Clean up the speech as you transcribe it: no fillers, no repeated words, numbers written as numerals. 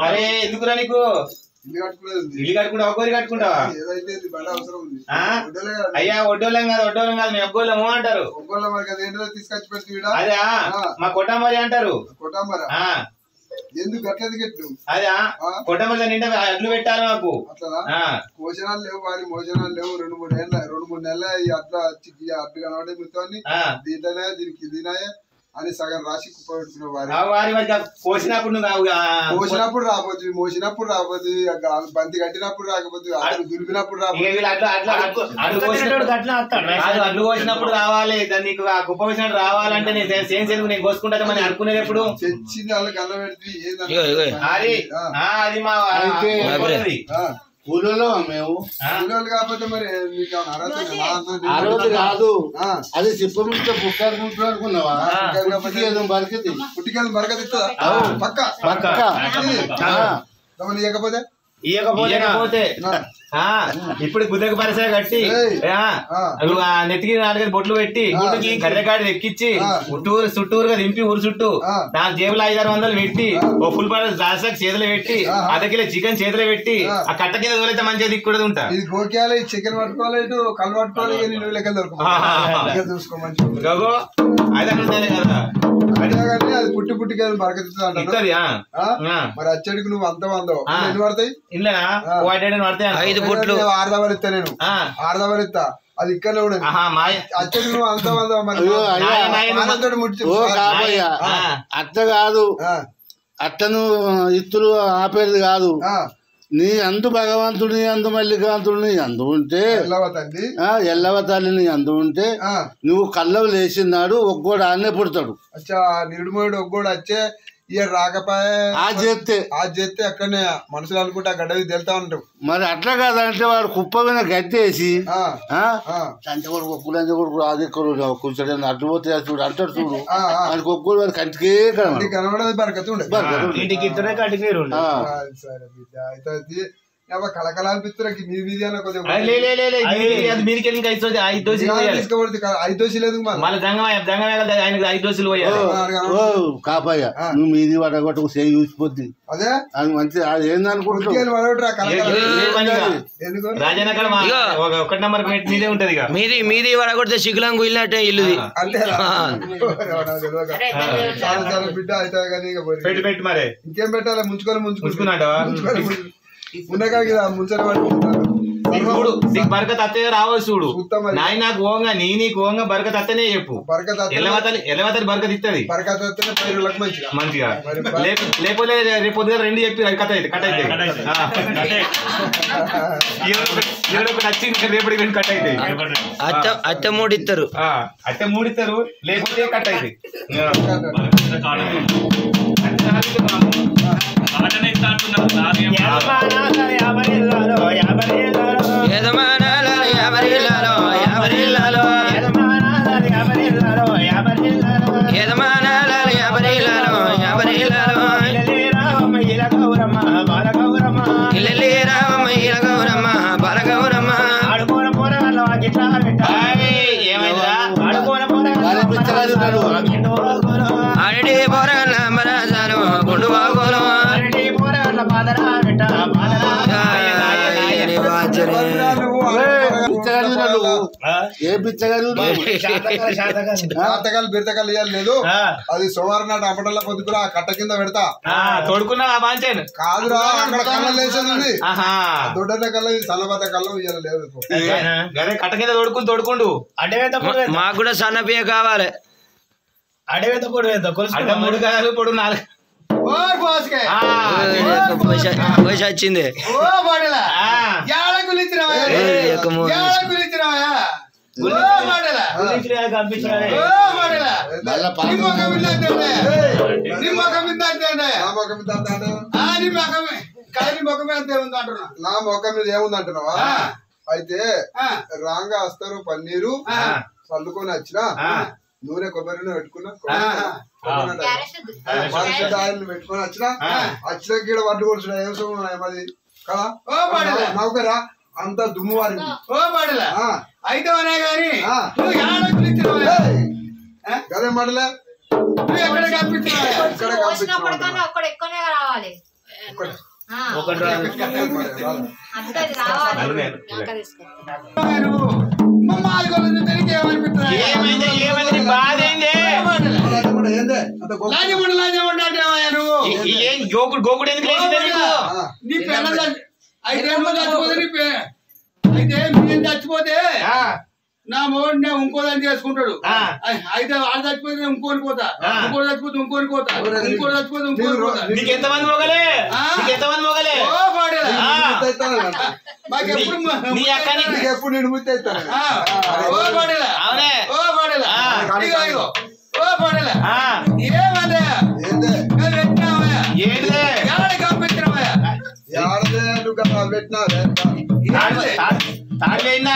అరే ఎందుకురా నీకు ఇల్లు కట్టుకుంటా ఒక్కోరి కట్టుకుంటావా? అయ్యా ఒడ్డోళ్ళం కాదు మేము ఒక్కోళ్ళము అంటారు. అదే మా కొట్టమరి అంటారు. ఎందుకు అట్లా గెట్లు అదే కొట్టమరి నిండా అడ్లు పెట్టాలి మాకు. భోజనాలు లేవు వారి భోజనాలు లేవు. 2-3 నెలలు ఈ అట్లా అడ్డు కనబడే మిగతాన్ని దీంట్లోనే దీనికి దినాయే అని సగం రాసి కుప్ప పెట్టుకున్నావు. పోసినప్పుడు రాబోద్దు, మోసినప్పుడు రాబోద్దు, బంతి కట్టినప్పుడు రాకపోతే, దులిపినప్పుడు రాబోద్దు, అడ్లు కోసినప్పుడు రావాలి. నీకు కుప్ప వేసినట్టు రావాలంటే నేను కోసుకుంటా మనం అనుకునేది ఎప్పుడు తెచ్చింది వాళ్ళకి అల్ల పెడితే అది మా కూలలో మేము కాకపోతే మరి ఆ రోజు కాదు అది చెప్పమంటే పుట్టారుకుంటున్నా అనుకున్నావా? బరకది పుట్టికేదో బరకది పక్క ఇవ్వకపోతే ఇయ్యకపోతే ఇప్పుడు గుద్దకు పరిసర కట్టి నెత్తికి 4 బొట్లు పెట్టి కర్రెకాడి ఎక్కించి చుట్టూరుగా దింపి ఊరు చుట్టూ నా జేబులో 500-600 పెట్టి ఓ ఫుల్ పాట జాసాకి చేతులు పెట్టి అర్ధకిలో చికెన్ చేతులు పెట్టి ఆ కట్ట కింద తోలైతే మంచిగా దిక్కుడు ఉంటా. ఇది గోకేయాలి, చికెన్ పట్టుకోవాలి, ఇటు కళ్ళు పట్టుకోవాలి, లెక్కలు చూసుకోమని గగో అదే కదా. అదేగాని అది పుట్టికే బరకతుంది అంటారు. మరి అచ్చడికి నువ్వు అంత వందవు ఎన్ని పడతాయి? 5 పుట్లు 6 దవలు ఇస్తా. నేను 6 దవలు ఇస్తా. అది ఇక్కడ అచ్చడికి నువ్వు అంత వందవు. అట్ట కాదు, అట్టను ఇత్తులు ఆపేది కాదు. నీ అందు భగవంతుడు, నీ అందు మల్లికాంతుడు, నీ అందు ఉంటే ఎల్లవ తల్లి నీ అందు ఉంటే నువ్వు కళ్ళవు లేచినాడు ఒక్కోడు ఆన్నే పుడతాడు. నిడుమోడు ఒక్కోడు వచ్చే ఇక రాకపోయే చేస్తే అక్కడనే మనుషులు అనుకుంటే గడ్డవి తెలుతా ఉంటావు. మరి అట్లా కాదంటే వాడు కుప్ప మీద గట్టేసి లంచగొడుకు ఒక్కు కొడుకు అది కూర్చోడు అడ్డు పోతే చూడు అంటాడు చూడు. వాడికి ఒక్కడు వాడి కంటికే కనబడదు బరకతు ఉండదు. సరే బిడ్డ అయితే కలకల అనిపిస్తున్నా మీది అన్న కొద్దిగా 5 దోశలు లేదు కాపాయ నువ్వు మీది వడగొట్టకు చేయి చూసిపోద్ది. అదే అది మంచి అది ఏందనుకుంటున్నావు? ఒకటి నెంబర్ మీదే ఉంటది. మీది వడగొడితే శిఖలం కుళ్ళినట్టే ఇల్లు బిడ్డ అయితే పెట్టి మరి ఇంకేం పెట్టాలి? ముంచుకున్నాడు ఉన్నకాడికి ముంచని బరకత్ అత్తయ్య రావచ్చు చూడు. నాయి నాకు ఓంగా నీకు ఓంగా బరకత్ అత్తనే చెప్పు. ఎల్లవతలి బరకత్ ఇస్తుంది మంచిగా. లేకపోతే రేపు పొద్దుగా 2 చెప్పి కట్ అయితే వచ్చింది రేపటి కట్ అయితే అత్త 3 ఇస్తారు. అత్తే 3 ఇస్తారు, లేకపోతే కట్ అయితే ఏ బిచ్చగాలు బిరతకాలు ఇవ్వాలి లేదు. అది సోమవారం నాడు అప్పటల్లా పొద్దుకురా ఆ కట్ట కింద పెడతా తోడుకున్నా కాదురా. అక్కడ కళ్ళం లేచేది ఉంది, దొడ్డ కళ్ళం, సన్నబద్ద కళ్ళం ఇవ్వాలి లేదు. కట్ట కింద తోడుకుండు. మాకు కూడా సన్నపియ కావాలి. అడవేత పొడు 3 కాయలు పొడు 4 వచ్చింది. నా మొఖం మీద ఏముంది అంటున్నావా? అయితే రాంగా వస్తారు పన్నీరు చల్లుకొని వచ్చినా నూనె కొబ్బరిని పెట్టుకున్నా ఆయిల్ పెట్టుకొని వచ్చినా గీడ వడ్డు కొలుచున్నా ఏం సోమది కదా నౌకరా అంత దుమ్ము వారింది. అయితే గదే మడలే ఎక్కడ కనిపించినా పోసినప్పటికన్నా ఒక్కడు ఎక్కువనే రావాలి. ఒకటి రాదు. అంతది రావాలి. ఇంకా తీసుకుంటా. ఏమైంది ఏమైంది నీ బాధ ఏంది? ఏం గోకుడు గోకుడు ఎందుకు లేచింది నీకు? అయితే నేను చచ్చిపోతే నా మోడు నేను ఇంకోదాన్ని చేసుకుంటాడు. అయితే వాళ్ళు చచ్చిపోతే ఇంకోని పోతా, ఇంకోటి చచ్చిపోతే ఇంకోని పోతా, ఇంకోటి చచ్చిపోతే ఇంకోని పోతా. నీకు ఎంతమంది మొగలే? నీకు ఎంతమంది మొగలే? నీ అక్కని ఎప్పుడు నేను ముత్తి అవుతాను. అవునే ఏమదే ఏంటిదే? పెట్టినా తాడు వేయిందా?